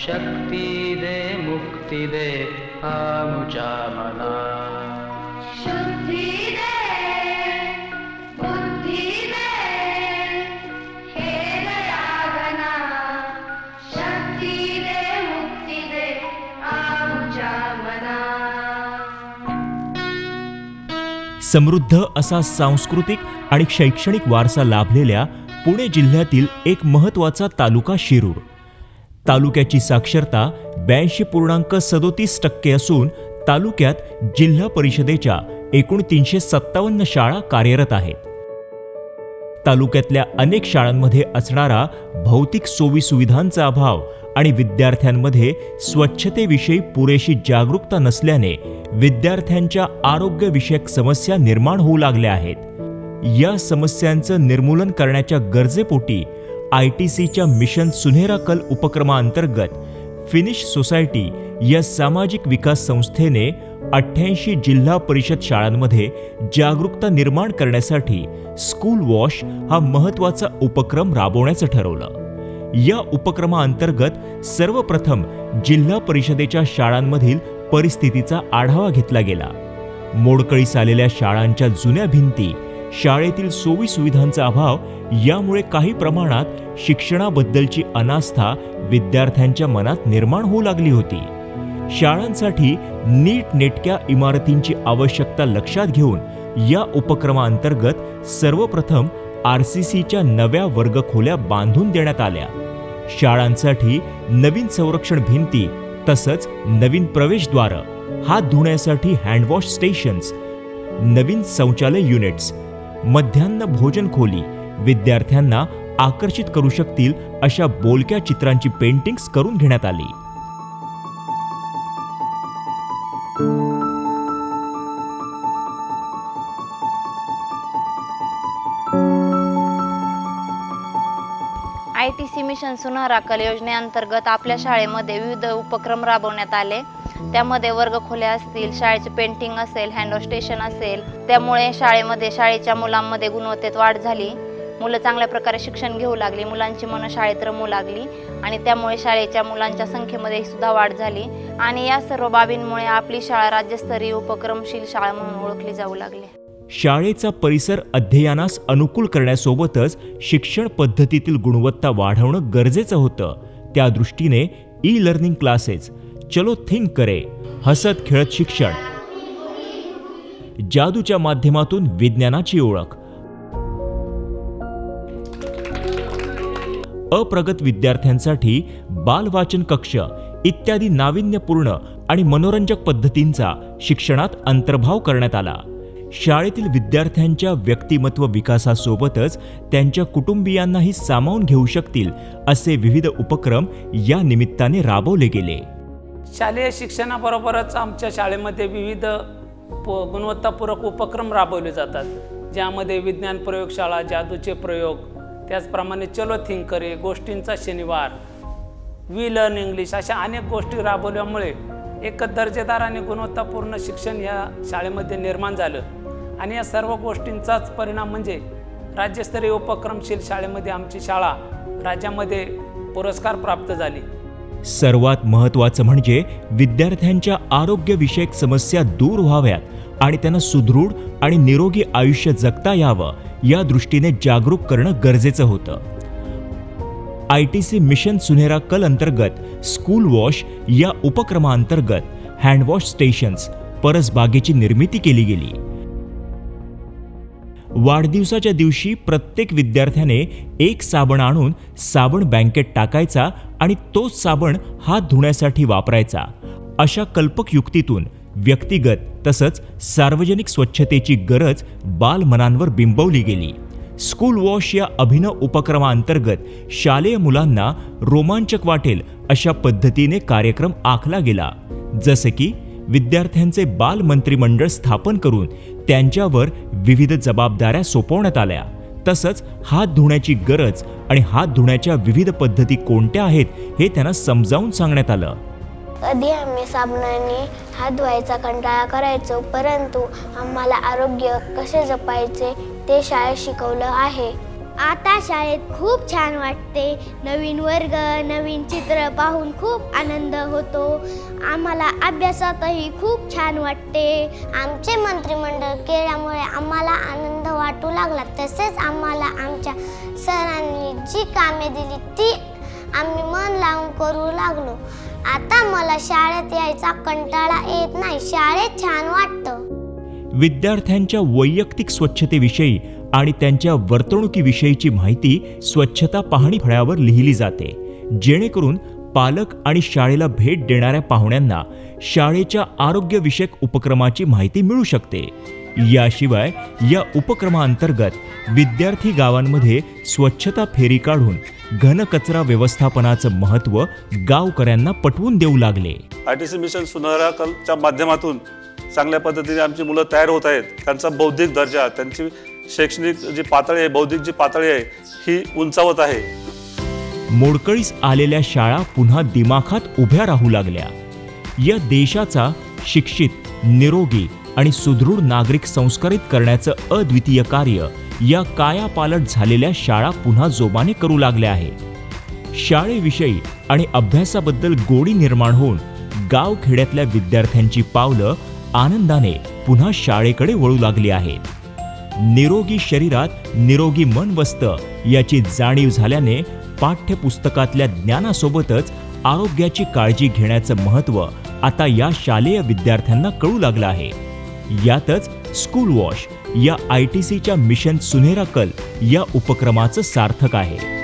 शक्ती दे मुक्ती दे आमुच्या मना, शुद्धी दे बुद्धी दे हे दयागना, शक्ती दे मुक्ती दे आमुच्या मना. समृद्ध असा सांस्कृतिक आणि शैक्षणिक वारसा लाभलेल्या पुणे जिल्ह्यातील एक महत्त्वाचा तालुका शिरूर. तालुक्याची साक्षरता 82.37% असून तालुक्यात जिल्हा परिषदेच्या एकूण 357 शाळा कार्यरत आहेत. तालुक्यातल्या अनेक शाळांमध्ये असणारा भौतिक सोयीसुविधांचा अभाव आणि विद्यार्थ्यांमध्ये स्वच्छतेविषयी पुरेशी जागरूकता नसल्याने विद्यार्थ्यांच्या आरोग्यविषयक समस्या निर्माण होऊ लागल्या आहेत. या समस्यांचं निर्मूलन करण्याच्या गरजेपोटी ITCच्या मिशन सुनेरा कल उपक्रमाअंतर्गत फिनिश सोसायटी या सामाजिक विकास संस्थेने 88 जिल्हा परिषद शाळांमध्ये जागरूकता निर्माण करण्यासाठी स्कूल वॉश हा महत्त्वाचा उपक्रम राबवण्याचं ठरवलं. या उपक्रमाअंतर्गत सर्वप्रथम जिल्हा परिषदेच्या शाळांमधील परिस्थितीचा आढावा घेतला गेला. मोडकळीस आलेल्या शाळांच्या जुन्या भिंती, शाळेतील सोयी सुविधांचा अभाव यामुळे काही प्रमाणात शिक्षणाबद्दलची अनास्था विद्यार्थ्यांच्या मनात निर्माण होऊ लागली होती. शाळांसाठी नीटनेटक्या इमारतींची आवश्यकता लक्षात घेऊन या उपक्रमाअंतर्गत सर्वप्रथम RCCच्या नव्या वर्गखोल्या बांधून देण्यात आल्या. शाळांसाठी नवीन संरक्षण भिंती तसंच नवीन प्रवेशद्वार, हात धुण्यासाठी हँडवॉश स्टेशन्स, नवीन शौचालय युनिट्स, मध्यान्ह भोजन खोली, विद्यार्थ्यांना आकर्षित करू शकतील अशा बोलक्या चित्रांची पेंटिंग्स करून घेण्यात आली. ITC मिशन सुनेरा कल योजनेअंतर्गत आपल्या शाळेमध्ये विविध उपक्रम राबवण्यात आले. त्यामध्ये वर्गखोल्या असतील, शाळेचे पेंटिंग असेल, हँडवॉश स्टेशन असेल. त्यामुळे शाळेच्या मुलांमध्ये गुणवत्तेत वाढ झाली. मुलं चांगल्या प्रकारे शिक्षण घेऊ लागली, मुलांची मन शाळेत रमू लागली आणि त्यामुळे शाळेच्या मुलांच्या संख्येमध्ये सुद्धा वाढ झाली. आणि या सर्व बाबींमुळे आपली शाळा राज्यस्तरीय उपक्रमशील शाळा म्हणून ओळखली जाऊ लागली. शाळेचा परिसर अध्ययनास अनुकूल करण्यासोबतच शिक्षण पद्धतीतील गुणवत्ता वाढवणं गरजेचं होतं. त्या दृष्टीने ई-लर्निंग क्लासेस, चलो थिंक करे, हसत खेळत शिक्षण, जादूच्या माध्यमातून विज्ञानाची ओळख, अप्रगत विद्यार्थ्यांसाठी बालवाचन कक्ष इत्यादी नाविन्यपूर्ण आणि मनोरंजक पद्धतींचा शिक्षणात अंतर्भाव करण्यात आला. शाळेतील विद्यार्थ्यांच्या व्यक्तिमत्व विकासासोबतच त्यांच्या कुटुंबियांनाही सामावून घेऊ शकतील असे विविध उपक्रम या निमित्ताने राबवले गेले. शालेय शिक्षणाबरोबरच आमच्या शाळेमध्ये विविध गुणवत्तापूरक उपक्रम राबवले जातात, ज्यामध्ये विज्ञान प्रयोगशाळा, जादूचे प्रयोग, त्याचप्रमाणे चलो थिंक करे, गोष्टींचा शनिवार, वी लर्न इंग्लिश अशा अनेक गोष्टी राबवल्यामुळे एक दर्जेदार आणि गुणवत्तापूर्ण शिक्षण या शाळेमध्ये निर्माण झालं. आणि या सर्व गोष्टींचाच परिणाम म्हणजे राज्यस्तरीय उपक्रमशील शाळेमध्ये आमची शाळा राज्यामध्ये पुरस्कार प्राप्त झाली. सर्वात महत्त्वाचं म्हणजे विद्यार्थ्यांच्या आरोग्यविषयक समस्या दूर व्हाव्यात आणि त्यांना सुदृढ आणि निरोगी आयुष्य जगता यावं या दृष्टीने जागरूक करणं गरजेचं होतं. ITC मिशन सुनेरा कल अंतर्गत स्कूल वॉश या उपक्रमाअंतर्गत हँडवॉश स्टेशन्स, परसबागेची निर्मिती केली गेली. वाढदिवसाच्या दिवशी प्रत्येक विद्यार्थ्याने एक साबण आणून साबण बँकेत टाकायचा आणि तोच साबण हात धुण्यासाठी वापरायचा. अशा कल्पक युक्तीतून व्यक्तिगत तसंच सार्वजनिक स्वच्छतेची गरज बालमनांवर बिंबवली गेली. स्कूल वॉश या अभिनव उपक्रमाअंतर्गत शालेय मुलांना रोमांचक वाटेल अशा पद्धतीने कार्यक्रम आखला गेला. जसे की विद्यार्थ्यांचे बाल मंत्रिमंडळ स्थापन करून त्यांच्यावर विविध जबाबदाऱ्या सोपवण्यात आल्या. तसंच हात धुण्याची गरज आणि हात धुण्याच्या विविध पद्धती कोणत्या आहेत हे त्यांना समजावून सांगण्यात आलं. कधी आम्ही साबणाने हात धुवायचा कंटाळा करायचो, परंतु आम्हाला आरोग्य कसे जपायचे ते शाळेत शिकवलं आहे. आता शाळेत खूप छान वाटते. नवीन वर्ग, नवीन चित्र पाहून खूप आनंद होतो. आम्हाला अभ्यासातही खूप छान वाटते. आमचे मंत्रिमंडळ केल्यामुळे आम्हाला आनंद वाटू लागला. तसेच आम्हाला आमच्या सरांनी जी कामे दिली ती आम्ही मन लावून करू लागलो. आता मला शाळेत यायचा कंटाळा येत नाही. शाळेत छान वाटतं. विद्यार्थ्यांच्या वैयक्तिक स्वच्छतेविषयी आणि त्यांच्या वर्तणुकीविषयीची माहिती स्वच्छता पाहणी फळ्यावर लिहिली जाते, जेणेकरून पालक आणि शाळेला भेट देणाऱ्या पाहुण्यांना शाळेच्या आरोग्यविषयक उपक्रमाची माहिती मिळू शकते. याशिवाय या उपक्रमाअंतर्गत विद्यार्थी गावांमध्ये स्वच्छता फेरी काढून घनकचरा व्यवस्थापनाचं महत्त्व गावकऱ्यांना पटवून देऊ लागले. ITC मिशन सुधारकाच्या माध्यमातून चांगल्या पद्धतीने आमची मुलं तयार होत आहेत. त्यांचा बौद्धिक दर्जा, त्यांची शैक्षणिक जी पातळी आहे, बौद्धिक जी पातळी आहे ही उंचावत आहे. मोडकळीस आलेल्या शाळा पुन्हा दिमाखात उभ्या राहू लागल्या. या देशाचा शिक्षित, निरोगी आणि सुदृढ नागरिक संस्कारित करण्याचं अद्वितीय कार्य या कायापालट झालेल्या शाळा पुन्हा जोमाने करू लागल्या आहेत. शाळेविषयी आणि अभ्यासाबद्दल गोडी निर्माण होऊन गावखेड्यातल्या विद्यार्थ्यांची पावलं आनंदाने पुन्हा शाळेकडे वळू लागली आहेत. निरोगी शरीरात निरोगी मन बसतं याची जाणीव झाल्याने पाठ्यपुस्तकातल्या ज्ञानासोबतच आरोग्याची काळजी घेण्याचं महत्त्व आता या शालेय विद्यार्थ्यांना कळू लागलं आहे. यातच स्कूल वॉश या ITCच्या मिशन सुनेरा कल या उपक्रमाचं सार्थक आहे.